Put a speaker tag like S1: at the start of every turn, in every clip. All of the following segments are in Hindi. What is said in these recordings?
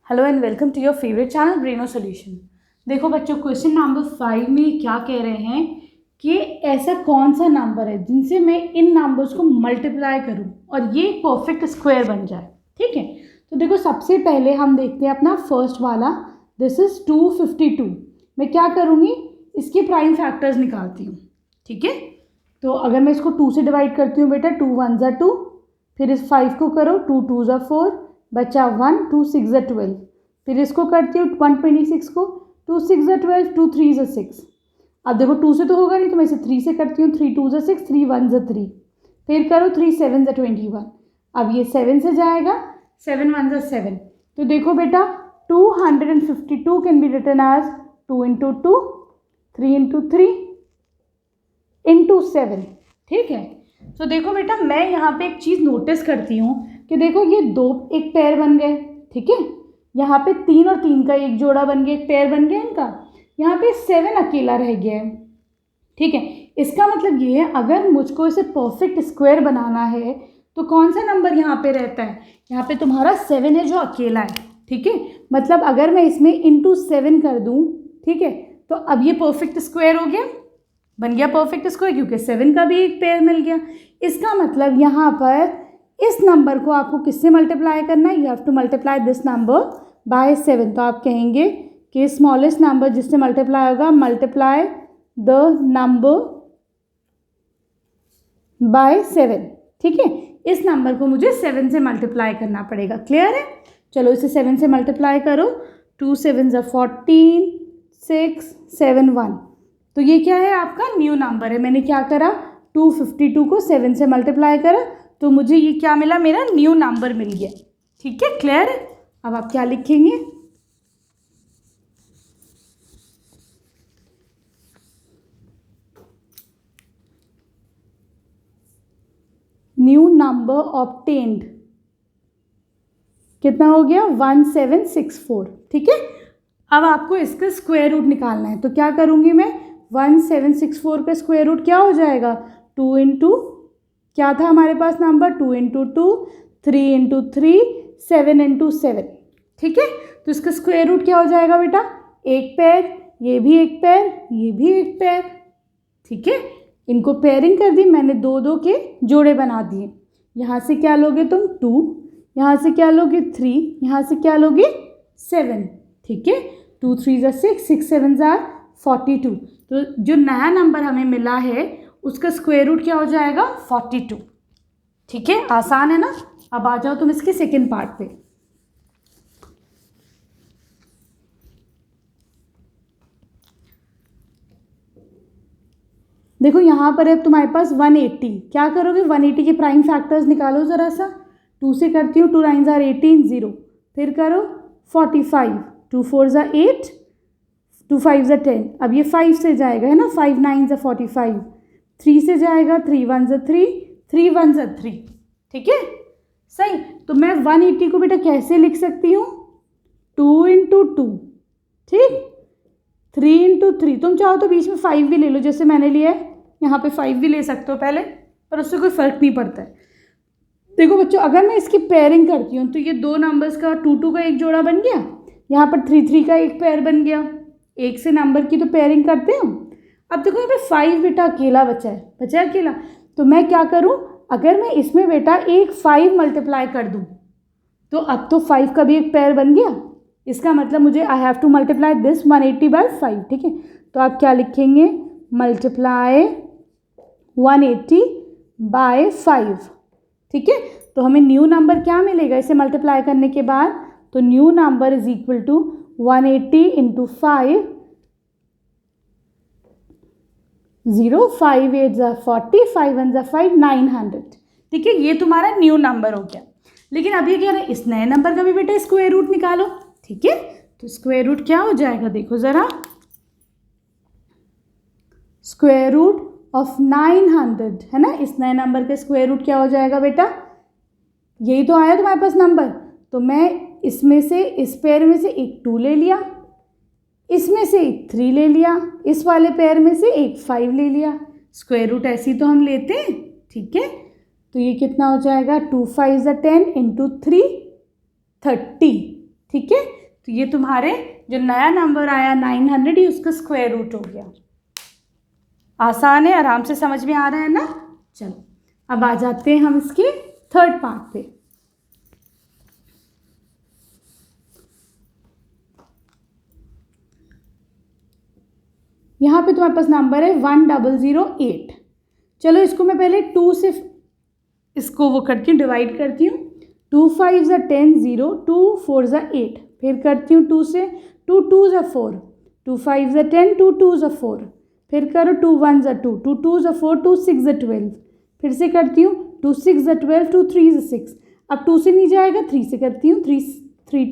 S1: Hello and welcome to your favourite channel Braino solution. देखो बच्चों, क्वेश्चन नंबर 5 में क्या कह रहे हैं कि ऐसा कौन सा नंबर है जिनसे मैं इन नंबर्स को मल्टीप्लाई करूं और ये परफेक्ट स्क्वायर बन जाए। ठीक है, तो देखो सबसे पहले हम देखते हैं अपना फर्स्ट वाला, दिस इज 252। मैं क्या करूँगी, इसके प्राइम फैक्टर्स निकालती हूँ। ठीक है, तो अगर मैं इसको 2 से डिवाइड करती हूँ बेटा, 2 1 ज़ा 2, फिर इस 5 को करो, 2 2 ज़ा 4, बचा 1, 2 6 ज़ा 12, फिर इसको करती हूँ 126 को, 2 6 ज़ा 12, 2 3 ज़ा 6। अब देखो 2 से तो होगा नहीं, तो मैं इसे 3 से करती हूँ, 3 2 ज़ा 6, 3 1 ज़ा 3, फिर करो 3 7 ज़ा 21। अब ये 7 से जाएगा, 7 1 ज़ा 7। तो देखो बेटा 252 can be written as 2 into 2, 3 into 3 into 7। ठीक है, तो देखो बेटा मैं यहाँ पे एक चीज़ नोटिस करती हूँ कि देखो ये दो एक पेयर बन गए। ठीक है, यहाँ पे 3 और 3 का एक जोड़ा बन गया, एक पेयर बन गया इनका। यहाँ पे 7 अकेला रह गया है। ठीक है, इसका मतलब ये है अगर मुझको इसे परफेक्ट स्क्वायर बनाना है तो कौन सा नंबर यहाँ पे रहता है, यहाँ पे तुम्हारा 7 है जो अकेला है। ठीक है, मतलब अगर मैं इसमें इंटू 7 कर दूँ, ठीक है, तो अब ये परफेक्ट स्क्वायर हो गया, बन गया परफेक्ट स्क्वायर, क्योंकि 7 का भी एक पेयर मिल गया। इसका मतलब यहाँ पर इस नंबर को आपको किससे मल्टीप्लाई करना है, you have to multiply this number by 7। तो आप कहेंगे कि स्मॉलेस्ट नंबर जिससे मल्टीप्लाई होगा, मल्टीप्लाई द नंबर बाय 7। ठीक है, इस नंबर को मुझे 7 से मल्टीप्लाई करना पड़ेगा। क्लियर है? चलो इसे 7 से मल्टीप्लाई करो, 2 7 ज़ा 14, 6 7 1। तो ये क्या है, आपका न्यू नंबर है। मैंने क्या करा, 252 को 7 से मल्टीप्लाई करा, तो मुझे ये क्या मिला, मेरा न्यू नंबर मिल गया। ठीक है, क्लियर है? अब आप क्या लिखेंगे, न्यू नंबर ऑब्टेन्ड कितना हो गया, 1764। ठीक है, अब आपको इसका स्क्वायर रूट निकालना है, तो क्या करूँगी मैं, 1764 का स्क्वायर रूट क्या हो जाएगा, 2 इंटू क्या था हमारे पास नंबर, 2 इंटू 2, 3 इंटू 3, 7 इंटू 7। ठीक है, तो इसका स्क्वायर रूट क्या हो जाएगा बेटा, एक पैर, ये भी एक पैर, ये भी एक पैर। ठीक है, इनको पेयरिंग कर दी मैंने, 2 2 के जोड़े बना दिए। यहाँ से क्या लोगे तुम, 2, यहाँ से क्या लोगे 3, यहाँ से क्या लोगे 7। ठीक है, 2 3 ज़ा 6, 6 7 ज़ा 42। तो जो नया नंबर हमें मिला है उसका स्क्वायर रूट क्या हो जाएगा, 42। ठीक है, आसान है ना। अब आ जाओ तुम इसके सेकेंड पार्ट पे। देखो यहाँ पर है तुम्हारे पास 180। क्या करोगे, 180 के प्राइम फैक्टर्स निकालो ज़रा सा। 2 से करती हूँ, 2 9 ज़ा 18, 0, फिर करो 45, 2 4 ज़ा 8, 2 5 ज़ा 10। अब ये 5 से जाएगा है ना, 5 9 ज़ा 45, 3 से जाएगा, 3 1 ज़ा 3, 3 1 ज़ा 3। ठीक है, सही। तो मैं 180 को बेटा कैसे लिख सकती हूँ, 2 इंटू 2, ठीक, 3 इंटू 3। तुम चाहो तो बीच में 5 भी ले लो, जैसे मैंने लिया है, यहाँ पे 5 भी ले सकते हो पहले, पर उससे कोई फ़र्क नहीं पड़ता है। देखो बच्चों, अगर मैं इसकी पेयरिंग करती हूँ तो ये दो नंबर्स का 2 2 का एक जोड़ा बन गया, यहाँ पर 3 3 का एक पेयर बन गया। एक से नंबर की तो पेयरिंग करते हैं। अब देखो यहाँ पे 5 बेटा अकेला बचा है अकेला। तो मैं क्या करूँ, अगर मैं इसमें बेटा एक 5 मल्टीप्लाई कर दूँ तो अब तो 5 का भी एक पेयर बन गया। इसका मतलब मुझे I have to multiply this 180 by 5। ठीक है, तो आप क्या लिखेंगे, मल्टीप्लाई 180 बाय 5। ठीक है, तो हमें न्यू नंबर क्या मिलेगा इसे मल्टीप्लाई करने के बाद, तो new number is equal to 180 into 5, 0 5 8 ज़ा 40, 5 1 ज़ा 5, 900। ठीक है, ये तुम्हारा न्यू नंबर हो गया। लेकिन अब ये कह रहे हैं इस नए नंबर का भी बेटा स्क्वायर रूट निकालो। ठीक है, तो स्क्वायर रूट क्या हो जाएगा, देखो ज़रा, स्क्वायर रूट ऑफ 900 है ना, इस नए नंबर का स्क्वायर रूट क्या हो जाएगा बेटा, यही तो आया तुम्हारे पास नंबर। तो मैं इसमें से, इस पेयर में से एक 2 ले लिया, इसमें से एक 3 ले लिया, इस वाले पेयर में से एक 5 ले लिया। स्क्वायर रूट ऐसी तो हम लेते हैं। ठीक है, तो ये कितना हो जाएगा, 2 5 ज़ा 10 इंटू 3 30। ठीक है, तो ये तुम्हारे जो नया नंबर आया 900 ही उसका स्क्वायर रूट हो गया। आसान है, आराम से समझ में आ रहा है ना। चलो अब आ जाते हैं हम इसके थर्ड पार्ट पे। यहाँ पे तुम्हारे पास नंबर है 1008। चलो इसको मैं पहले 2 से इसको वो करती हूँ, डिवाइड करती हूँ। 2 5 ज़ा 10 0, 2 4 ज़ा 8, फिर करती हूँ 2 से, 2 2 ज़ा 4, 2 5 ज़ा 10, 2 2 ज़ा 4, फिर करो 2 1 ज़ा 2, 2 2 ज़ा 4, 2 6 ज़ा 12, फिर से करती हूँ 2 6 ज़ा 12, 2 3 ज़ा 6। अब 2 से नहीं जाएगा, 3 से करती हूँ, 3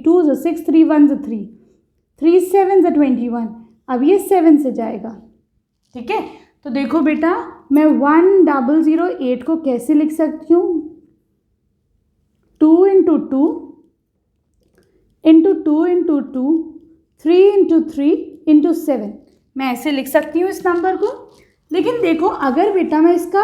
S1: 2 ज़ा 6, 3 1 ज़ा 3, 3 7 ज़ा 21। अब ये 7 से जाएगा, ठीक है। तो देखो बेटा, मैं 1008 को कैसे लिख सकती हूँ, 2 into 2 into 2 into 2, 3 into 3 into 7, मैं ऐसे लिख सकती हूँ इस नंबर को। लेकिन देखो, अगर बेटा मैं इसका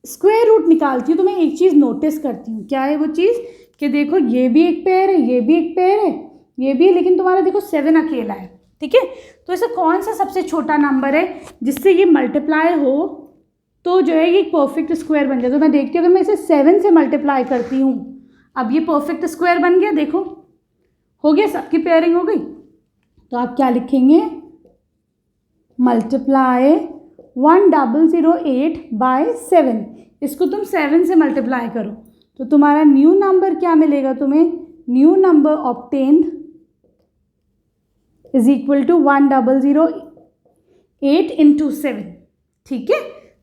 S1: स्क्वायर रूट निकालती हूँ तो मैं एक चीज़ नोटिस करती हूँ। क्या है वो चीज़, कि देखो ये भी एक पेयर है, ये भी एक पेयर है, ये भी है, लेकिन तुम्हारा देखो 7 अकेला है, ठीक है। तो ऐसा कौन सा सबसे छोटा नंबर है जिससे ये मल्टीप्लाई हो तो जो है ये एक परफेक्ट स्क्वायर बन जाए। तो मैं देखती हूँ, अगर मैं इसे 7 से मल्टीप्लाई करती हूँ, अब ये परफेक्ट स्क्वायर बन गया, देखो हो गया, सबकी पेयरिंग हो गई। तो आप क्या लिखेंगे, मल्टीप्लाई 1008 बाय 7। इसको तुम 7 से मल्टीप्लाई करो तो तुम्हारा न्यू नंबर क्या मिलेगा तुम्हें, new number obtained is equal to 1008 into 7, ठीक है।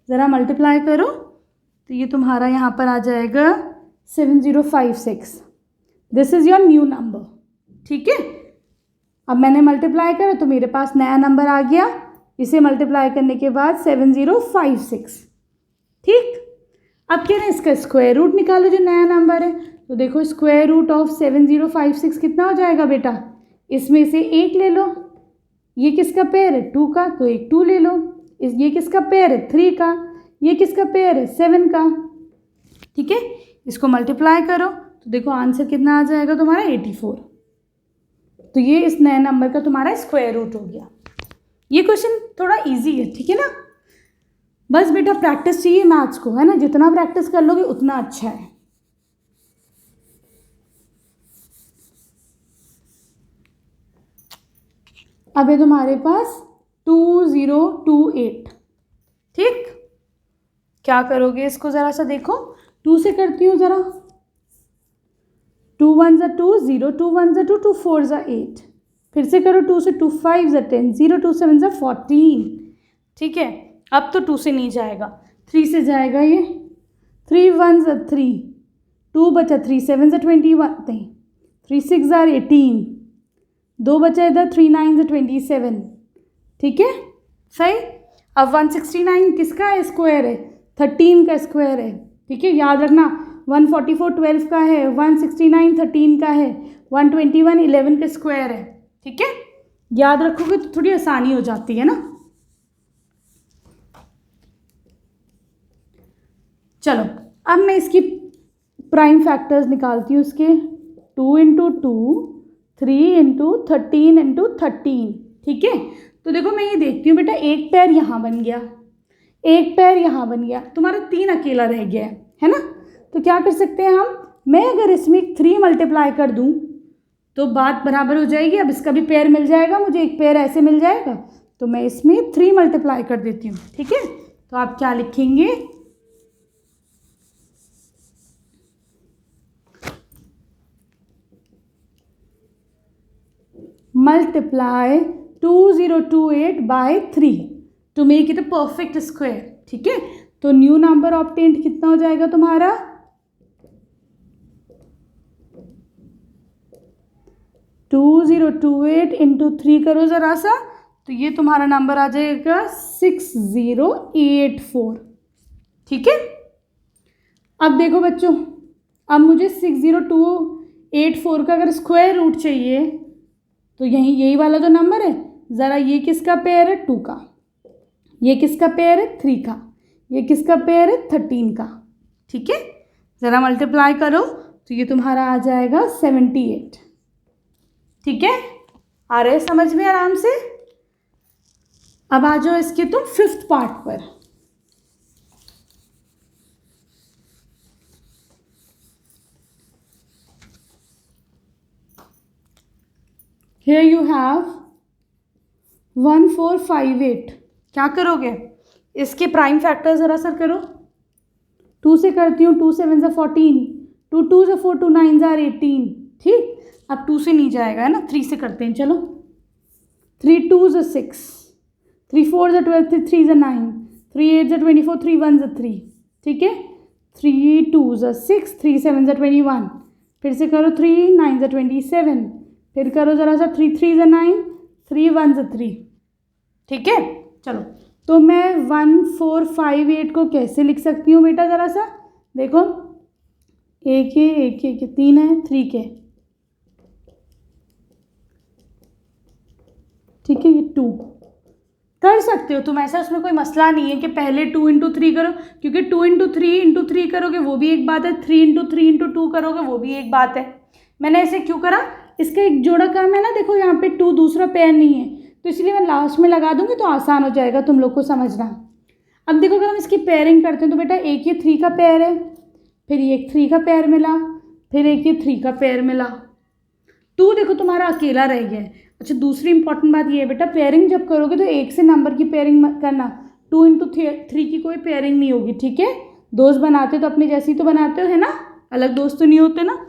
S1: ज़रा मल्टीप्लाई करो तो ये तुम्हारा यहाँ पर आ जाएगा 7056। This is your new number, ठीक है। अब मैंने मल्टीप्लाई करा तो मेरे पास नया नंबर आ गया, इसे मल्टीप्लाई करने के बाद 7056, ठीक। अब कह रहे हैं इसका स्क्वायर रूट निकालो जो नया नंबर है। तो देखो स्क्वायर रूट ऑफ 7056 कितना हो जाएगा बेटा, इसमें से 1 ले लो, ये किसका पेयर है 2 का, तो एक 2 ले लो। ये किसका पेयर है 3 का, ये किसका पेयर है 7 का, ठीक है। इसको मल्टीप्लाई करो तो देखो आंसर कितना आ जाएगा तुम्हारा 84। तो ये इस नए नंबर का तुम्हारा स्क्वायर रूट हो गया। ये क्वेश्चन थोड़ा इजी है, ठीक है ना। बस बेटा प्रैक्टिस चाहिए मैथ्स को, है ना, जितना प्रैक्टिस कर लोगे उतना अच्छा है। अब है तुम्हारे पास 2028, ठीक। क्या करोगे इसको ज़रा सा देखो, 2 से करती हूँ ज़रा, 2 1 ज़ा 2, 0 2 1 ज़ा 2, 2 4 ज़ा 8, फिर से करो 2 से, 2 5 ज़ा 10, 0 2 7 ज़ा 14, ठीक है। अब तो 2 से नहीं जाएगा, 3 से जाएगा ये, 3 1 ज़ा 3, 2 बचा, 3 7 ज़ा 21 नहीं, 3 6 ज़ा 18, 2 बचा इधर, 3 9 ज़ा 27, ठीक है, सही। अब 169 किसका है स्क्वायर है, 13 का स्क्वायर है, ठीक है। याद रखना 144 12 का है, 169 13 का है, 121 11 का स्क्वायर है, ठीक है। याद रखोगे तो थोड़ी आसानी हो जाती है ना। चलो अब मैं इसकी प्राइम फैक्टर्स निकालती हूँ इसके, 2 इंटू 2, 3 इंटू 13 इंटू 13, ठीक है। तो देखो मैं ये देखती हूँ बेटा, एक पैर यहाँ बन गया, एक पैर यहाँ बन गया, तुम्हारा 3 अकेला रह गया है ना। तो क्या कर सकते हैं हम, मैं अगर इसमें 3 मल्टीप्लाई कर दूँ तो बात बराबर हो जाएगी। अब इसका भी पेयर मिल जाएगा मुझे, एक पेयर ऐसे मिल जाएगा, तो मैं इसमें 3 मल्टीप्लाई कर देती हूँ, ठीक है। तो आप क्या लिखेंगे, multiply 2028 by 3 to make it a perfect square, ठीक है। तो न्यू नंबर ऑब्टेन्ड कितना हो जाएगा तुम्हारा, 2028 इंटू 3 करो ज़रा सा, तो ये तुम्हारा नंबर आ जाएगा 6084, ठीक है। अब देखो बच्चों, अब मुझे 60284 का अगर स्क्वायर रूट चाहिए तो यही वाला जो नंबर है, ज़रा ये किसका पेयर है 2 का, ये किसका पेयर है 3 का, ये किसका पेयर है 13 का, ठीक है। ज़रा मल्टीप्लाई करो तो ये तुम्हारा आ जाएगा 78। ठीक है, आ रहे समझ में आराम से। अब आ जाओ इसके तुम फिफ्थ पार्ट पर। Here you have 1458। क्या करोगे, इसके प्राइम फैक्टर ज़रा सर करो। 2 से करती हूँ, 2 7 ज़ा 14, 2 2 ज़ा 4, 2 9 ज़ा 18। ठीक, अब 2 से नहीं जाएगा है ना, 3 से करते हैं। चलो, 3 2 ज़ा 6, 3 4 ज़ा 12, 3 3 ज़ा 9, 3 8 ज़ा 24, 3 1 ज़ा 3। ठीक है, 3 2 ज़ा 6, 3 7 ज़ा 21। फिर से करो, 3 9 ज़ा 27। फिर करो ज़रा सा, 3 3 ज़ा 9, 3 1 ज़ा 3। ठीक है, चलो, तो मैं 1458 को कैसे लिख सकती हूँ बेटा, ज़रा सा देखो। एक है, एक है, 3 है, 3 के। ठीक है, ये 2 कर सकते हो तुम, ऐसा उसमें कोई मसला नहीं है कि पहले 2 इंटू 3 करो, क्योंकि 2 इंटू 3 करोगे वो भी एक बात है, 3 इंटू 3 इंटू 2 करोगे वो भी एक बात है। मैंने ऐसे क्यों करा, इसका एक जोड़ा काम है ना, देखो यहाँ पे 2 दूसरा पेयर नहीं है, तो इसलिए मैं लास्ट में लगा दूंगी तो आसान हो जाएगा तुम लोग को समझना। अब देखो, अगर हम इसकी पेयरिंग करते हैं तो बेटा एक ये 3 का पेयर है, फिर ये एक 3 का पेयर मिला, फिर एक ये 3 का पेयर मिला। 2 देखो तुम्हारा अकेला रह गया है। अच्छा, दूसरी इंपॉर्टेंट बात ये है बेटा, पेयरिंग जब करोगे तो एक से नंबर की पेयरिंग मत करना। 2 इंटू 3 की कोई पेयरिंग नहीं होगी। ठीक है, दोस्त बनाते तो अपने जैसी तो बनाते हो है ना, अलग दोस्त तो नहीं होते ना।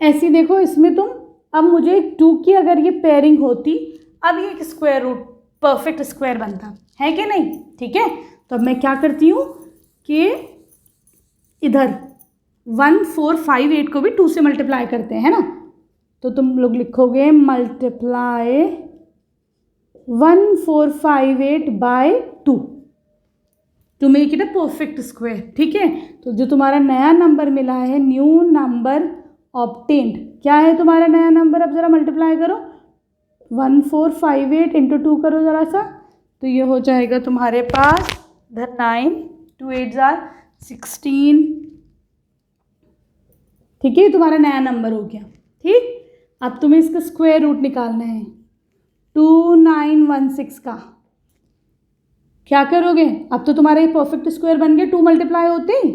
S1: ऐसी देखो, इसमें तुम, अब मुझे 2 की अगर ये पेयरिंग होती, अब ये एक स्क्वायर रूट परफेक्ट स्क्वायर बनता है कि नहीं। ठीक है, तो अब मैं क्या करती हूँ कि इधर 1458 को भी 2 से मल्टीप्लाई करते हैं, है ना। तो तुम लोग लिखोगे multiply 1458 by 2 to make it a perfect square. ठीक है, तो जो तुम्हारा नया नंबर मिला है, न्यू नंबर ऑब्टेन्ड, क्या है तुम्हारा नया नंबर। अब ज़रा मल्टीप्लाई करो, 1458 इंटू 2 करो ज़रा सा, तो ये हो जाएगा तुम्हारे पास 9 2 8 16। ठीक है, ये तुम्हारा नया नंबर हो गया। ठीक, अब तुम्हें इसका स्क्वायर रूट निकालना है 2916 का। क्या करोगे, अब तो तुम्हारा ये परफेक्ट स्क्वायर बन गया, 2 मल्टीप्लाई होते ही।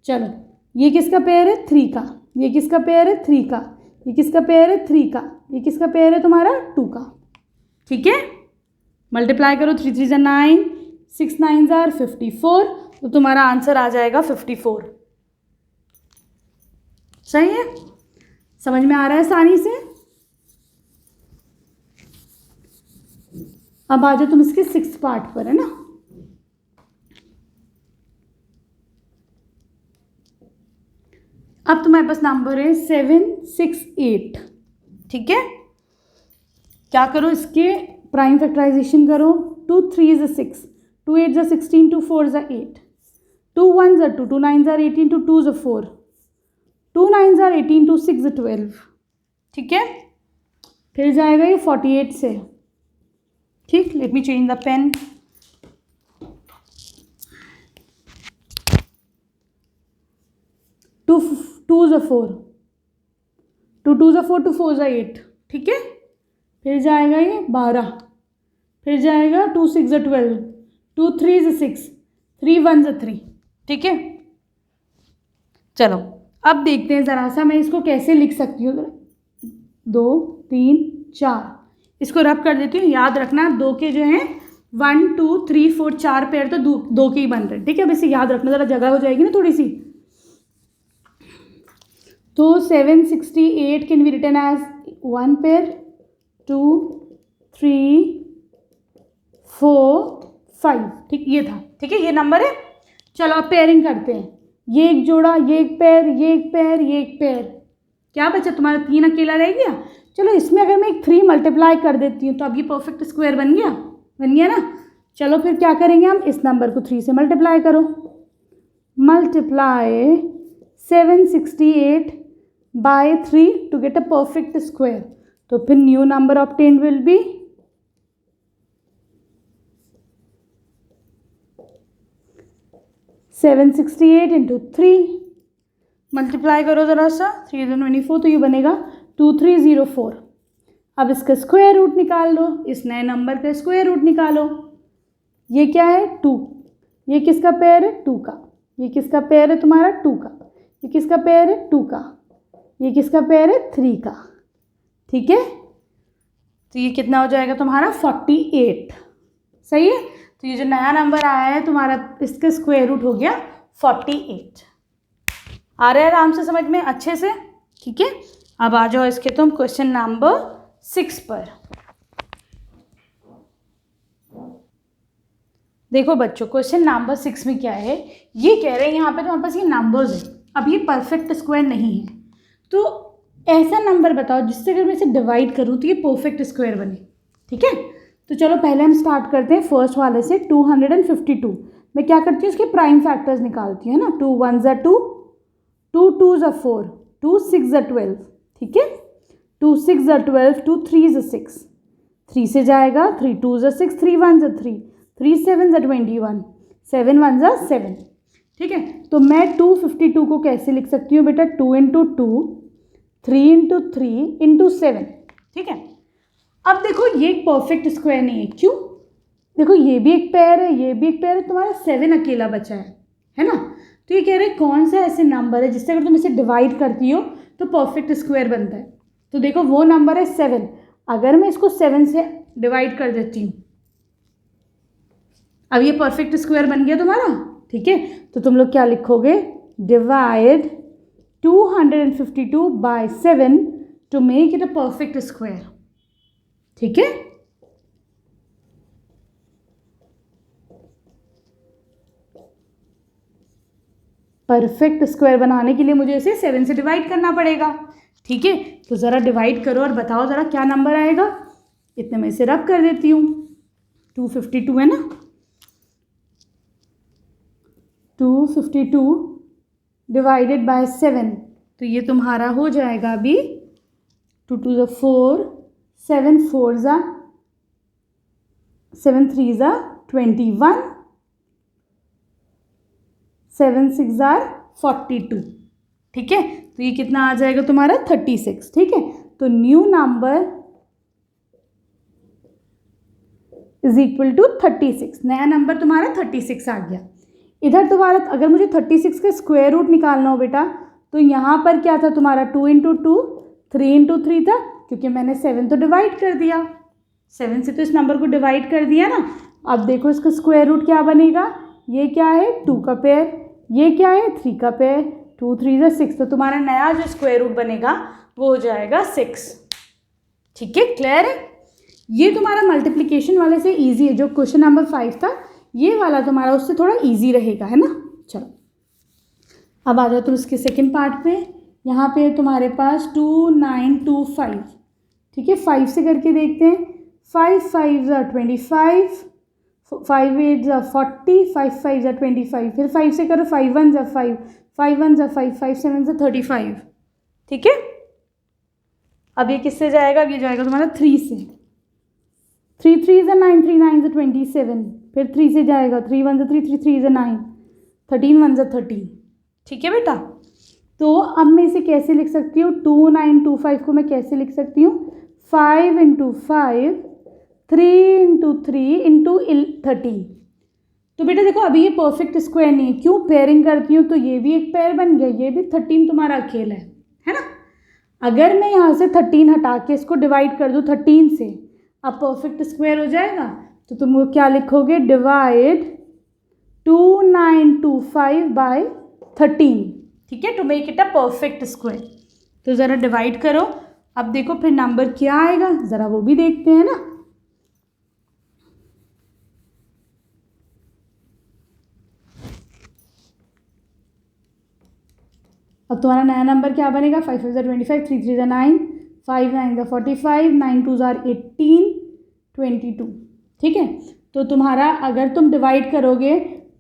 S1: चलो, ये किसका पेयर है, 3 का, ये किसका पेयर है, 3 का, ये किसका पेयर है, 3 का, ये किसका पेयर है तुम्हारा, 2 का। ठीक है, मल्टीप्लाई करो, 3 3 ज़ा 9, 6 9 ज़ा 54, तो तुम्हारा आंसर आ जाएगा 54। सही है, समझ में आ रहा है आसानी से। अब आ जाओ तुम इसके 6th पार्ट पर, है ना। अब तुम्हारे पास नंबर है 768। ठीक है, क्या करो, इसके प्राइम फैक्टराइजेशन करो। 2 3 ज़ा 6, 2 8 ज़ा 16, 2 4 ज़ा 8, 2 1 ज़ा 2, 2 9 ज़ा 18, 2 2 ज़ा 4, 2 9 ज़ा 18, 2 6 ज़ा 12। ठीक है, फिर जाएगा ये 48 से। ठीक, let me change the pen. 2 2 ज़ा 4, 2 2 ज़ा 4, 2 4 ज़ा 8। ठीक है, फिर जाएगा ये 12, फिर जाएगा 2 6 ज़ा 12, 2 3 ज़ा 6, 3 1 ज़ा 3। ठीक है, चलो अब देखते हैं ज़रा सा मैं इसको कैसे लिख सकती हूँ। 2 3 4, इसको रब कर देती हूँ। याद रखना, 2 के जो हैं 1 2 3 4 4 पेयर तो 2 के ही बन रहे हैं। ठीक है, अब इसे याद रखना, ज़रा जगह हो जाएगी ना थोड़ी सी। तो 768 can be written as 1 pair, 2 3 4 5। ठीक, ये था। ठीक है, ये नंबर है। चलो अब पेयरिंग करते हैं, ये एक जोड़ा, ये एक पेयर, ये एक पेयर, ये एक पेयर। क्या बचा तुम्हारा, 3 अकेला रह गया। चलो, इसमें अगर मैं एक 3 मल्टीप्लाई कर देती हूँ तो अब ये परफेक्ट स्क्वायर बन गया ना। चलो फिर क्या करेंगे हम, इस नंबर को 3 से मल्टीप्लाई करो। Multiply 768 by 3 to get a perfect square. तो फिर new number obtained will be 768 into 3। Multiply करो ज़रा सा, 3 24, तो ये बनेगा 2304। अब इसका स्क्वायर रूट निकाल लो, इस नए नंबर का स्क्वायर रूट निकालो। ये क्या है 2, ये किसका पेयर है 2 का, ये किसका पेयर है तुम्हारा 2 का, ये किसका पेयर है 2 का, ये किसका पेयर है 3 का। ठीक है, तो ये कितना हो जाएगा तुम्हारा 48। सही है, तो ये जो नया नंबर आया है तुम्हारा इसका स्क्वायर रूट हो गया 48। आ रहा है आराम से समझ में अच्छे से। ठीक है, अब आ जाओ इसके तुम क्वेश्चन नंबर 6 पर। देखो बच्चों क्वेश्चन नंबर 6 में क्या है, ये कह रहे हैं यहाँ पे तुम्हारे पास ये नंबर्स है, अब ये परफेक्ट स्क्वायर नहीं है, तो ऐसा नंबर बताओ जिससे अगर मैं इसे डिवाइड करूँ तो ये परफेक्ट स्क्वायर बने। ठीक है, तो चलो पहले हम स्टार्ट करते हैं फर्स्ट वाले से 252। मैं क्या करती हूँ उसके प्राइम फैक्टर्स निकालती हूँ ना, 2 1 ज़ा 2, 2 2 ज़ा 4, 2 6 ज़ा 12। ठीक है, 2 6 ज़ा 12, 2 3 ज़ा 6, 3 से जाएगा 3 2 ज़ा 6, 3 1 ज़ा 3, 3 7 ज़ा 21, 7 1 ज़ा 7। ठीक है, तो मैं 252 को कैसे लिख सकती हूँ बेटा, 2 इंटू 2, 3 इंटू 3 इंटू 7। ठीक है, अब देखो ये एक परफेक्ट स्क्वायर नहीं है, क्यों? देखो ये भी एक पेयर है, ये भी एक पेयर है, तुम्हारा 7 अकेला बचा है ना। तो ये कह रहे हैं कौन सा ऐसे नंबर है जिससे अगर तुम इसे डिवाइड करती हो तो परफेक्ट स्क्वायर बनता है। तो देखो वो नंबर है 7, अगर मैं इसको 7 से डिवाइड कर देती हूँ, अब ये परफेक्ट स्क्वायर बन गया तुम्हारा। ठीक है, तो तुम लोग क्या लिखोगे, divide 252 by 7 to make it a perfect square. ठीक है, परफेक्ट स्क्वायर बनाने के लिए मुझे इसे 7 से डिवाइड करना पड़ेगा। ठीक है, तो ज़रा डिवाइड करो और बताओ ज़रा क्या नंबर आएगा। इतने में इसे रब कर देती हूँ, 252 है ना, 252 डिवाइडेड बाय 7, तो ये तुम्हारा हो जाएगा अभी 2 2 ज़ा 4, 7 4 ज़ा 7 3 ज़ा 21, 7 6 ज़ा 42। ठीक है, तो ये कितना आ जाएगा तुम्हारा 36। ठीक है, तो new number is equal to 36, नया नंबर तुम्हारा 36 आ गया। इधर तुम्हारा अगर मुझे 36 का स्क्वायर रूट निकालना हो बेटा, तो यहाँ पर क्या था तुम्हारा 2 इंटू 2, 3 इंटू 3 था, क्योंकि मैंने 7 तो डिवाइड कर दिया, 7 से तो इस नंबर को डिवाइड कर दिया ना। अब देखो इसका स्क्वायर रूट क्या बनेगा, ये क्या है 2 का पेयर, ये क्या है 3 का पेयर, 2 3 ज़ा 6, तो तुम्हारा नया जो स्क्वायर रूट बनेगा वो हो जाएगा 6। ठीक है, क्लियर है। ये तुम्हारा मल्टीप्लिकेशन वाले से इजी है, जो क्वेश्चन नंबर 5 था ये वाला तुम्हारा उससे थोड़ा इजी रहेगा, है ना। चलो अब आ जाओ तुम इसके सेकंड पार्ट पे। यहाँ पे तुम्हारे पास 2925। ठीक है, 5 से करके देखते हैं, 5 5 ज़ा 25, 5 8 ज़ा 40, 5 5 ज़ा 25, फिर 5 से करो, 5 1 ज़ा 5, 5 1 ज़ा 5, 5 7 ज़ा 35। ठीक है, अब ये किससे जाएगा, अब ये जाएगा तुम्हारा 3 से, 3 3 ज़ा 9, 3 9 ज़ा 27, फिर 3 से जाएगा, 3 1 ज़ा 3, 3 3 ज़ा 9, 13 1 ज़ा 13। ठीक है बेटा, तो अब मैं इसे कैसे लिख सकती हूँ, 2925 को मैं कैसे लिख सकती हूँ, 5 इंटू 5, 3 इंटू 3 इंटू 13। तो बेटा देखो अभी ये परफेक्ट स्क्वायर नहीं है, क्यों, पेयरिंग करती हूँ तो ये भी एक पेयर बन गया, ये भी 13 तुम्हारा अकेला है ना। अगर मैं यहाँ से 13 हटा के इसको डिवाइड कर दूँ 13 से, अब परफेक्ट स्क्वायर हो जाएगा। तो तुम वो क्या लिखोगे, डिवाइड 2925 बाय 13। ठीक है, to make it a perfect square. तो ज़रा डिवाइड करो, अब देखो फिर नंबर क्या आएगा, ज़रा वो भी देखते हैं ना। अब तुम्हारा नया नंबर क्या बनेगा, 5 5 ज़ा 25, 3 3 ज़ा 9, 5 9 ज़ा 45, 9 2 ज़ा 18, 22। ठीक है, तो तुम्हारा अगर तुम डिवाइड करोगे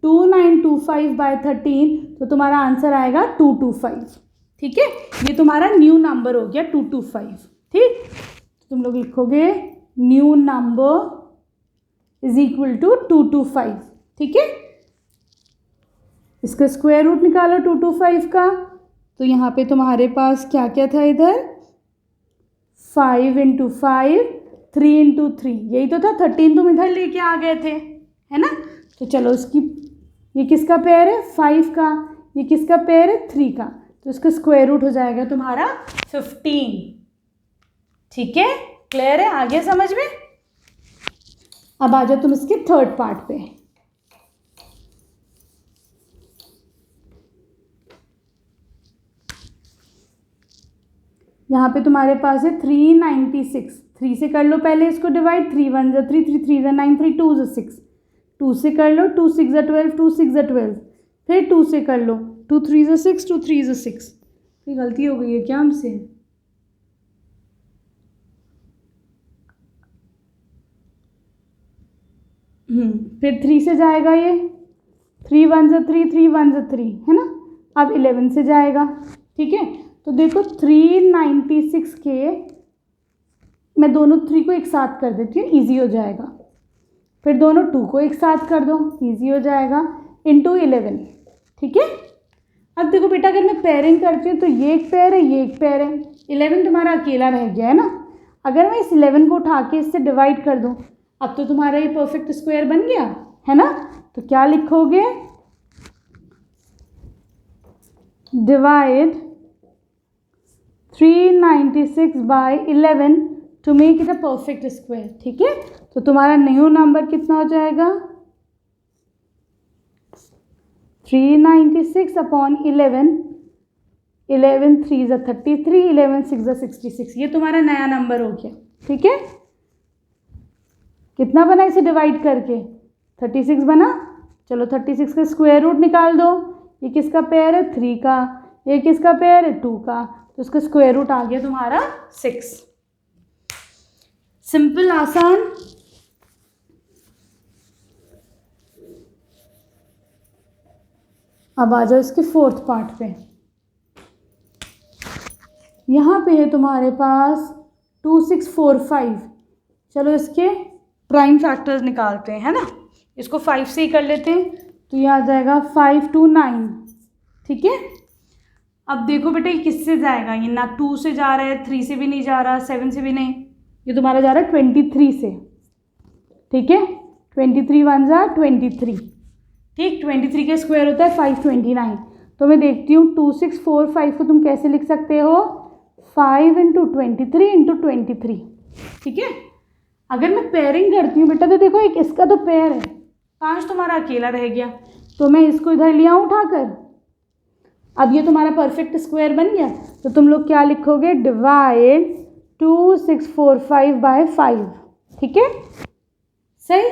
S1: 2925 बाय 13 तो तुम्हारा आंसर आएगा 225। ठीक है, ये तुम्हारा न्यू नंबर हो गया 225। ठीक, तो तुम लोग लिखोगे new number is equal to 225। ठीक है, इसका स्क्वायर रूट निकालो 225 का, तो यहाँ पे तुम्हारे पास क्या क्या था, इधर 5 इंटू 5, 3 इंटू 3, यही तो था। 13 तुम इधर लेके आ गए थे, है ना। तो चलो इसकी, ये किसका पेयर है 5 का, ये किसका पेयर है 3 का, तो इसका स्क्वायर रूट हो जाएगा तुम्हारा 15। ठीक है, क्लियर है, आ गया समझ में। अब आ जाओ तुम इसके थर्ड पार्ट पे। यहाँ पे तुम्हारे पास है 396, 3 से कर लो पहले इसको डिवाइड, 3 1 जा 3, 3 3 जा 9, 3 2 जा 6, 2 से कर लो, 2 6 जा 12, 2 6 जा 12, फिर 2 से कर लो, 2 3 जा 6, 2 3 जा 6। ये गलती हो गई है क्या हमसे? फिर 3 से जाएगा ये, 3 1 जा 3, 3 1 जा 3, है ना। अब 11 से जाएगा, ठीक है। तो देखो 396 के मैं दोनों 3 को एक साथ कर देती हूँ, ईजी हो जाएगा। फिर दोनों 2 को एक साथ कर दो, ईजी हो जाएगा, इंटू 11, ठीक है। अब देखो बेटा, अगर मैं पेयरिंग करती हूँ तो ये एक पेयर है, ये एक पेयर है, 11 तुम्हारा अकेला रह गया है ना। अगर मैं इस 11 को उठा के इससे डिवाइड कर दूँ, अब तो तुम्हारा ये परफेक्ट स्क्वायर बन गया, है ना। तो क्या लिखोगे, divide 396 by 11 to make it a perfect square, ठीक है। तो तुम्हारा न्यू नंबर कितना हो जाएगा, 396 अपॉन 11, 11 3 जा 33, 11 6 जा 66, ये तुम्हारा नया नंबर हो गया, ठीक है। कितना बना इसे डिवाइड करके, 36 बना। चलो 36 का स्क्वायर रूट निकाल दो, ये किसका पेयर है 3 का, ये किसका पेयर है 2 का, तो उसका स्क्वायर रूट आ गया तुम्हारा 6। सिंपल, आसान। अब आ जाओ इसके फोर्थ पार्ट पे। यहाँ पे है तुम्हारे पास 2 6 4 5। चलो इसके प्राइम फैक्टर्स निकालते हैं, है ना। इसको 5 से ही कर लेते हैं, तो ये आ जाएगा 5 2 9, ठीक है। अब देखो बेटा, ये किससे जाएगा, ये ना 2 से जा रहा है, 3 से भी नहीं जा रहा, 7 से भी नहीं, ये तुम्हारा जा रहा है 23 से, ठीक है। 23 1 जा 23, ठीक। 23 का स्क्वायर होता है 529। तो मैं देखती हूँ 2 6 4 5 को तुम कैसे लिख सकते हो, 5 इंटू 23 इंटू 23, ठीक है। अगर मैं पेयरिंग करती हूँ बेटा, तो देखो एक इसका तो पेयर है, 5 तुम्हारा अकेला रह गया, तो मैं इसको इधर ले आऊँ उठाकर। अब ये तुम्हारा परफेक्ट स्क्वायर बन गया, तो तुम लोग क्या लिखोगे, डिवाइड 2 6 4 5 बाय 5, ठीक है। सही,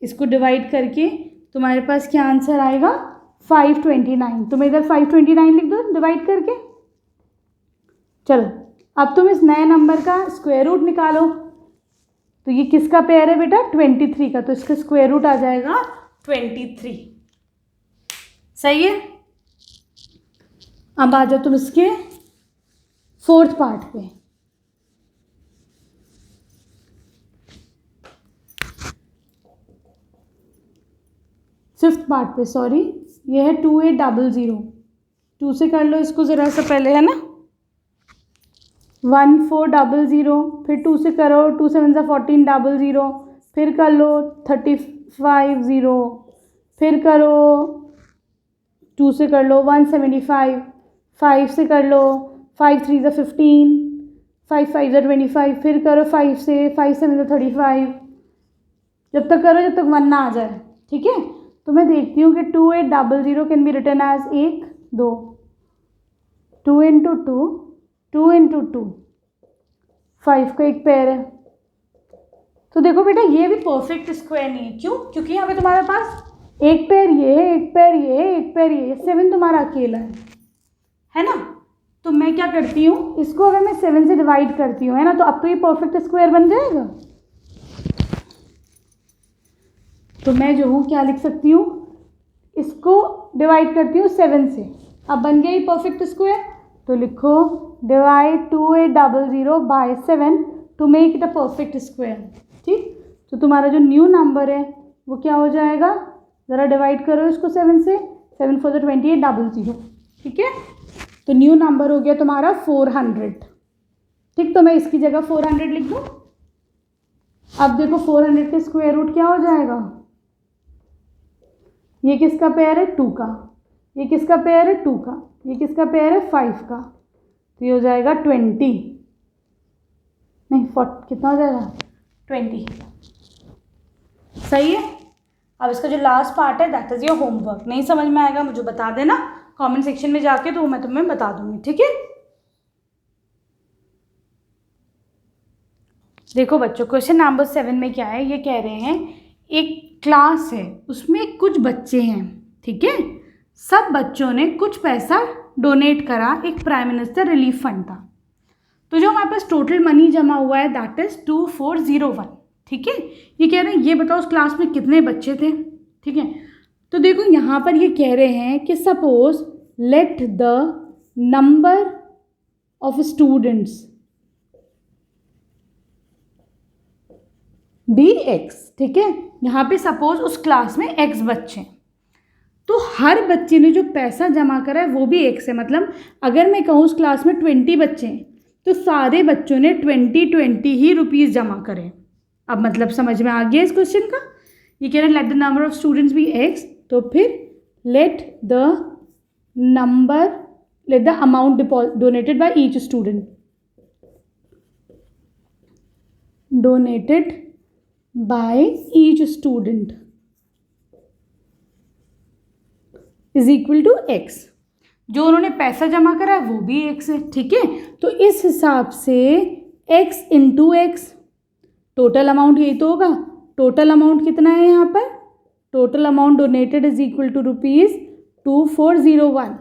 S1: इसको डिवाइड करके तुम्हारे पास क्या आंसर आएगा, 529। तुम इधर 529 लिख दो डिवाइड करके। चलो अब तुम इस नए नंबर का स्क्वायर रूट निकालो। तो ये किसका पेयर है बेटा, 23 का, तो इसका स्क्वायर रूट आ जाएगा 23। सही है। अब आ जाओ तुम इसके फोर्थ पार्ट पे। फिफ्थ पार्ट पे, सॉरी, ये है 2800। 2 से कर लो इसको ज़रा सा पहले, है ना, 1400, फिर 2 से करो, 2 7 जा 1400, फिर कर लो 350, फिर करो 2 से कर लो 175, 5 से कर लो 5 3 जा 15, 5 5 जा 25, फिर करो 5 से, 5 7 जा 35, जब तक करो जब तक 1 ना आ जाए, ठीक है। तो मैं देखती हूँ कि 2800 can be written as 1 2, 2 into 2, 2 into 2, 5 का एक पेयर है। तो देखो बेटा, ये भी परफेक्ट स्क्वायर नहीं है, क्यों, क्योंकि यहाँ पे तुम्हारे पास एक पेयर ये है, एक पेयर ये है, एक पेयर ये है, 7 तुम्हारा अकेला है ना। तो मैं क्या करती हूँ, इसको अगर मैं 7 से डिवाइड करती हूँ, है ना, तो अब तो ये परफेक्ट स्क्वायर बन जाएगा। तो मैं जो हूँ क्या लिख सकती हूँ, इसको डिवाइड करती हूँ 7 से, अब बन गया ये परफेक्ट स्क्वायर। तो लिखो divide 2800 by 7 to make it a perfect square, ठीक। तो तुम्हारा जो न्यू नंबर है वो क्या हो जाएगा, ज़रा डिवाइड करो इसको 7 से, 7 4 2800, ठीक है। तो न्यू नंबर हो गया तुम्हारा 400, ठीक, तो मैं इसकी जगह 400 लिख दूँ। अब देखो 400 का स्क्वायर रूट क्या हो जाएगा, ये किसका पेयर है 2 का, ये किसका पेयर है 2 का, ये किसका पेयर है 5 का, तो ये हो जाएगा 20, नहीं 40, कितना हो जाएगा 20। सही है। अब इसका जो लास्ट पार्ट है दैट इज योर होमवर्क। नहीं समझ में आएगा मुझे बता देना कमेंट सेक्शन में जाके, तो मैं तुम्हें बता दूंगी, ठीक है। देखो बच्चों क्वेश्चन नंबर 7 में क्या है, ये कह रहे हैं एक क्लास है उसमें कुछ बच्चे हैं, ठीक है। सब बच्चों ने कुछ पैसा डोनेट करा, एक प्राइम मिनिस्टर रिलीफ फंड था। तो जो हमारे पास टोटल मनी जमा हुआ है दैट इज 2401, ठीक है। ये कह रहे हैं ये बताओ उस क्लास में कितने बच्चे थे, ठीक है। तो देखो यहाँ पर ये कह रहे हैं कि suppose let the number of students be x, ठीक है। यहाँ पे सपोज उस क्लास में x बच्चे हैं, तो हर बच्चे ने जो पैसा जमा करा है वो भी x है। मतलब अगर मैं कहूँ उस क्लास में 20 बच्चे हैं तो सारे बच्चों ने 20 ही रुपीज़ जमा करें। अब मतलब समझ में आ गया इस क्वेश्चन का। ये कह रहे हैं let the number of students be x, तो फिर let the amount donated by each student, donated by each student is equal to x। जो उन्होंने पैसा जमा करा है वो भी x है, ठीक है। तो इस हिसाब से x into x, total amount यही तो होगा। टोटल अमाउंट कितना है यहाँ पर, total amount donated is equal to ₹2401।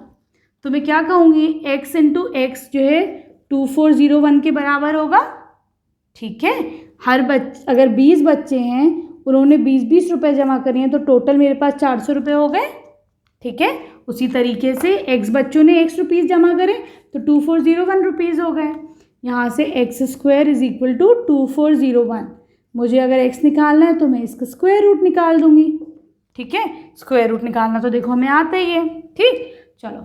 S1: तो मैं क्या कहूँगी x इंटू एक्स जो है 2401 के बराबर होगा, ठीक है। अगर 20 बच्चे हैं उन्होंने 20 रुपए जमा करे हैं तो टोटल मेरे पास 400 रुपये हो गए, ठीक है। उसी तरीके से x बच्चों ने x रुपीज़ जमा करें तो 2401 रुपीज़ हो गए। यहाँ से x² इज इक्वल टू 2401। मुझे अगर x निकालना है तो मैं इसका स्क्वायर रूट निकाल दूंगी, ठीक है। स्क्वायर रूट निकालना तो देखो हमें आता ही है, ठीक। चलो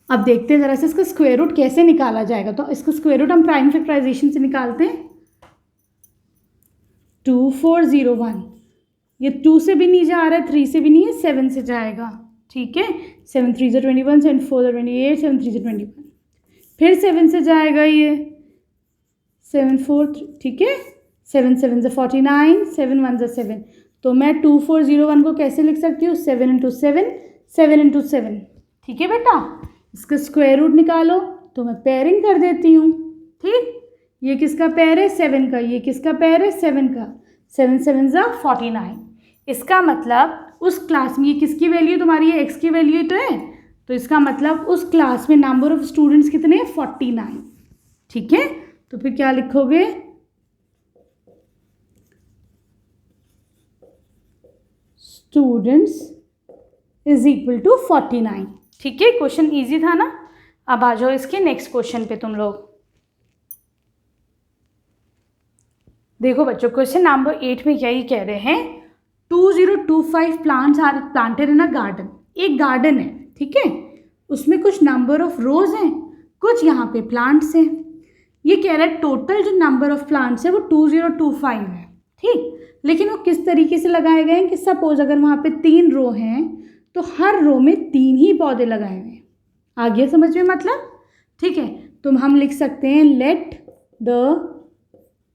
S1: अब देखते हैं ज़रा से इसका स्क्वायर रूट कैसे निकाला जाएगा। तो इसका स्क्वायर रूट हम प्राइम फैक्टराइजेशन से निकालते हैं। 2401, ये 2 से भी नहीं जा रहा है, 3 से भी नहीं है, 7 से जाएगा, ठीक है। 7 3 × 21, 7 4 × 28, 7 3 × 21, फिर 7 से जाएगा ये 7 4, ठीक है। 7 7 × 49, 7 1 × 7। तो मैं 2401 को कैसे लिख सकती हूँ 7 × 7, 7 × 7, ठीक है बेटा। इसका स्क्वायर रूट निकालो तो मैं पेयरिंग कर देती हूँ, ठीक। ये किसका पेयर है 7 का, ये किसका पेयर है 7 का, 7 7 × 49। इसका मतलब उस क्लास में ये किसकी वैल्यू तुम्हारी है x की वैल्यू तो है, तो इसका मतलब उस क्लास में नंबर ऑफ स्टूडेंट्स कितने हैं 49, ठीक है। तो फिर क्या लिखोगे स्टूडेंट्स इज इक्वल टू 49, ठीक है। क्वेश्चन इजी था ना। अब आ जाओ इसके नेक्स्ट क्वेश्चन पे तुम लोग। देखो बच्चों क्वेश्चन नंबर 8 में क्या ही कह रहे हैं 2025 plants are planted in a garden. एक गार्डन है, ठीक है, उसमें कुछ नंबर ऑफ रोज हैं, कुछ यहाँ पे प्लांट्स हैं। ये कह रहा है टोटल जो नंबर ऑफ प्लांट्स है वो 2025 है, ठीक। लेकिन वो किस तरीके से लगाए गए हैं कि सपोज अगर वहाँ पे 3 रो हैं तो हर रो में 3 ही पौधे लगाए हुए हैं। आ गया समझ में मतलब, ठीक है। तो हम लिख सकते हैं let the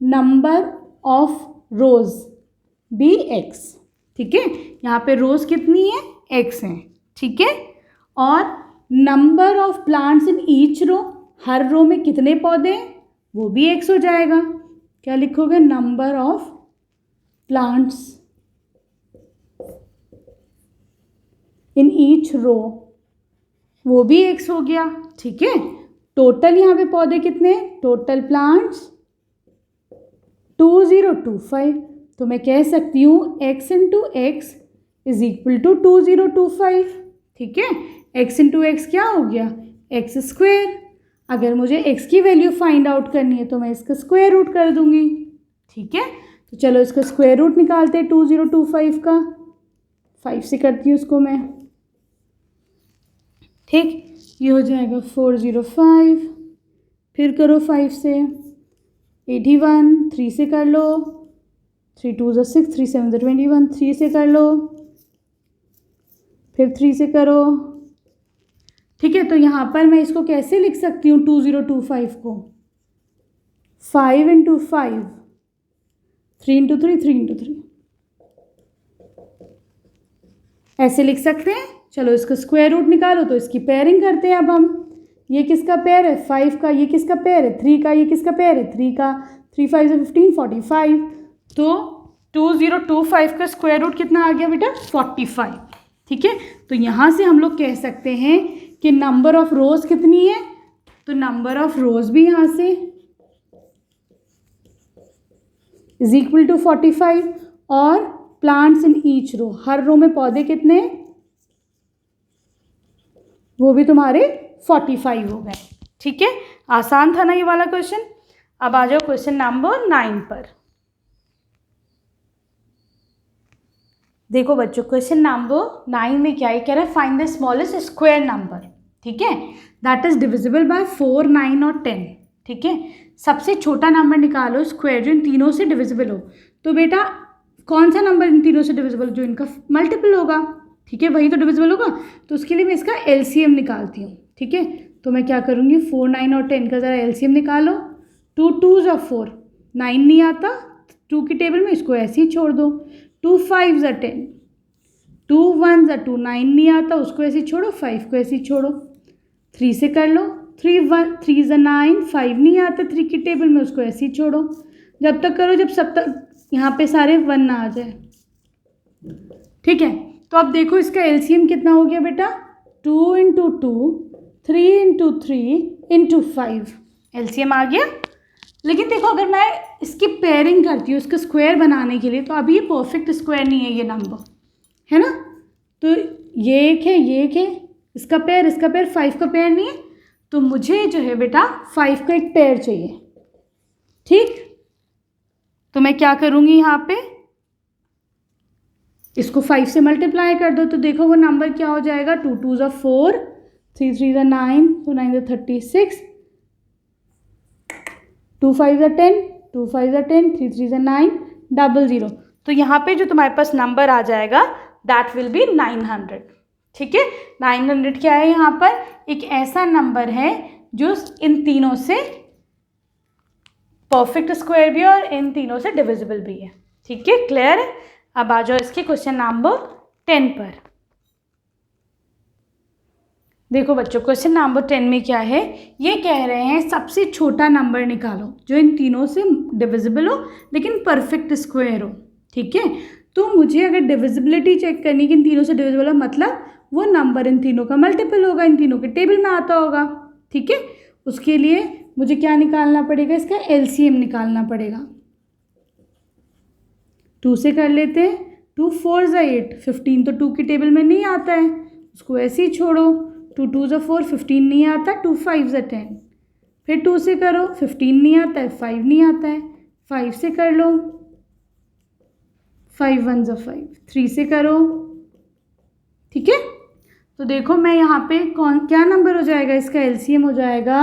S1: number of rows be x, ठीक है। यहाँ पे रोज कितनी है x है, ठीक है। और number of plants in each row, हर रो में कितने पौधे हैं वो भी x हो जाएगा। क्या लिखोगे number of plants in each row, वो भी x हो गया, ठीक है। टोटल यहाँ पे पौधे कितने हैं, टोटल प्लांट्स 2025। तो मैं कह सकती हूँ x into x is equal to 2025, ठीक है। x इंटू एक्स क्या हो गया x²। अगर मुझे x की वैल्यू फाइंड आउट करनी है तो मैं इसका स्क्वायर रूट कर दूंगी, ठीक है। तो चलो इसका स्क्वायर रूट निकालते हैं 2025 का। 5 से करती हूँ उसको मैं, ठीक। ये हो जाएगा 405, फिर करो 5 से 81, 3 से कर लो, 3 2 6, 3 7 21, 3 से कर लो, फिर 3 से करो। ठीक है, तो यहाँ पर मैं इसको कैसे लिख सकती हूँ 2025 को? 5 × 5, 3 × 3, 3 × 3 ऐसे लिख सकते हैं। चलो इसका स्क्वायर रूट निकालो, तो इसकी पेयरिंग करते हैं अब हम। ये किसका पेयर है? 5 का। ये किसका पेयर है? 3 का। ये किसका पेयर है? 3 का। 3 5 15, 45। तो 2025 का स्क्वायर रूट कितना आ गया बेटा? 45। ठीक है, तो यहाँ से हम लोग कह सकते हैं कि नंबर ऑफ रोज कितनी है? तो नंबर ऑफ रोज भी यहाँ से इज इक्वल टू 45, और प्लांट्स इन ईच रो, हर रो में पौधे कितने? वो भी तुम्हारे 45 हो गए। ठीक है, आसान था ना ये वाला क्वेश्चन। अब आ जाओ क्वेश्चन नंबर 9 पर। देखो बच्चों, क्वेश्चन नंबर 9 में क्या है कह रहा है? Find the smallest square number. ठीक है, दैट इज डिविजिबल बाय 4, 9 और 10। ठीक है, सबसे छोटा नंबर निकालो स्क्वायर जो इन तीनों से डिविजिबल हो। तो बेटा कौन सा नंबर इन तीनों से डिविजिबल? जो इनका मल्टीपल होगा। ठीक है, वही तो डिविजिबल होगा। तो उसके लिए मैं इसका एलसीएम निकालती हूँ। ठीक है, तो मैं क्या करूँगी? 4, 9 और 10 का ज़रा एलसीएम निकालो। 2 2s are 4, 9 नहीं आता 2 की टेबल में, इसको ऐसे ही छोड़ दो। 2 5s are 10, 2 1s are 2, 9 नहीं आता, उसको ऐसे ही छोड़ो। 5 को ऐसे ही छोड़ो। 3 से कर लो। 3 3s are 9, 5 नहीं आता 3 की टेबल में, उसको ऐसे ही छोड़ो। जब तक करो जब सब तक यहाँ पे सारे 1 ना आ जाए। ठीक है, तो अब देखो इसका एलसीएम कितना हो गया बेटा? 2 × 2, 3 × 3 × 5 एलसीएम आ गया। लेकिन देखो अगर मैं इसकी पेयरिंग करती हूँ इसका स्क्वायर बनाने के लिए, तो अभी ये परफेक्ट स्क्वायर नहीं है ये नंबर, है ना? तो ये एक है, ये एक है, इसका पेयर 5 का पेयर नहीं है। तो मुझे जो है बेटा 5 का एक पेयर चाहिए। ठीक, तो मैं क्या करूँगी यहाँ पे? इसको 5 से मल्टीप्लाई कर दो, तो देखो वो नंबर क्या हो जाएगा? 2 2s are 4, 3 3s are 9, 2 9s are 36, 2 5s are 10, 2 5s are 10, 3 3s are 9, 00। तो यहाँ पे जो तुम्हारे पास नंबर आ जाएगा दैट विल बी 900। ठीक है, 900 क्या है यहाँ पर? एक ऐसा नंबर है जो इन तीनों से परफेक्ट स्क्वायर भी है और इन तीनों से डिविजिबल भी है। ठीक है, क्लियर है? अब आ जाओ इसके क्वेश्चन नंबर 10 पर। देखो बच्चों, क्वेश्चन नंबर 10 में क्या है? ये कह रहे हैं सबसे छोटा नंबर निकालो जो इन तीनों से डिविजिबल हो लेकिन परफेक्ट स्क्वायर हो। ठीक है, तो मुझे अगर डिविजिबिलिटी चेक करनी कि इन तीनों से डिविजिबल हो, मतलब वो नंबर इन तीनों का मल्टीपल होगा, इन तीनों के टेबल में आता होगा। ठीक है, उसके लिए मुझे क्या निकालना पड़ेगा? इसका एलसीएम निकालना पड़ेगा। 2 से कर लेते हैं। 2 4s are 8, 15 तो 2 की टेबल में नहीं आता है, उसको ऐसे ही छोड़ो। 2 2s are 4, 15 नहीं आता। 2 5s are 10, फिर 2 से करो। 15 नहीं आता है, 5 नहीं आता है, 5 से कर लो। 5 1s are 5, 3 से करो। ठीक है, तो देखो मैं यहाँ पे क्या नंबर हो जाएगा? इसका एलसीएम हो जाएगा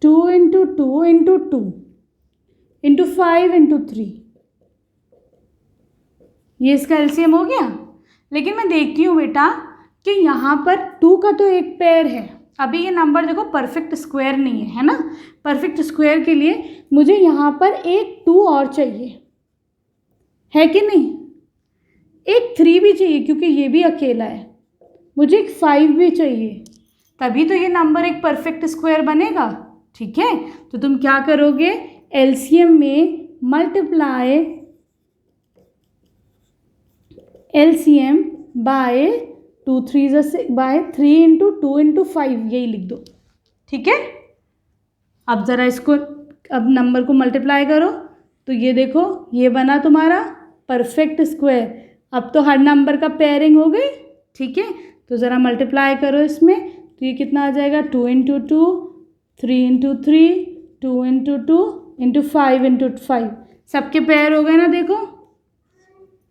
S1: 2 × 2 × 2 × 5 × 3। ये इसका एलसीएम हो गया। लेकिन मैं देखती हूँ बेटा कि यहाँ पर 2 का तो एक पेयर है। अभी ये नंबर देखो परफेक्ट स्क्वायर नहीं है, है ना? परफेक्ट स्क्वायर के लिए मुझे यहाँ पर एक 2 और चाहिए, है कि नहीं? एक 3 भी चाहिए क्योंकि ये भी अकेला है। मुझे एक 5 भी चाहिए, तभी तो ये नंबर एक परफेक्ट स्क्वायर बनेगा। ठीक है, तो तुम क्या करोगे? एलसीएम में multiply LCM bye 2 3s bye 3 × 2 × 5 यही लिख दो। ठीक है, अब ज़रा इसको अब नंबर को मल्टीप्लाई करो, तो ये देखो ये बना तुम्हारा परफेक्ट स्क्वायर। अब तो हर नंबर का पेयरिंग हो गई। ठीक है, तो ज़रा मल्टीप्लाई करो इसमें, तो ये कितना आ जाएगा? 2 × 2, 3 × 3, 2 × 2 × 5 × 5 सबके पेयर हो गए ना? देखो,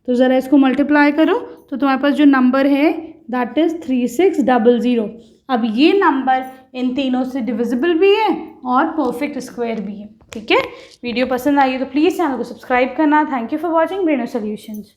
S1: तो ज़रा इसको मल्टीप्लाई करो, तो तुम्हारे पास जो नंबर है दैट इज़ 3600। अब ये नंबर इन तीनों से डिविजिबल भी है और परफेक्ट स्क्वायर भी है। ठीक है, वीडियो पसंद आई तो प्लीज़ चैनल को सब्सक्राइब करना। Thank you for watching Braino solutions.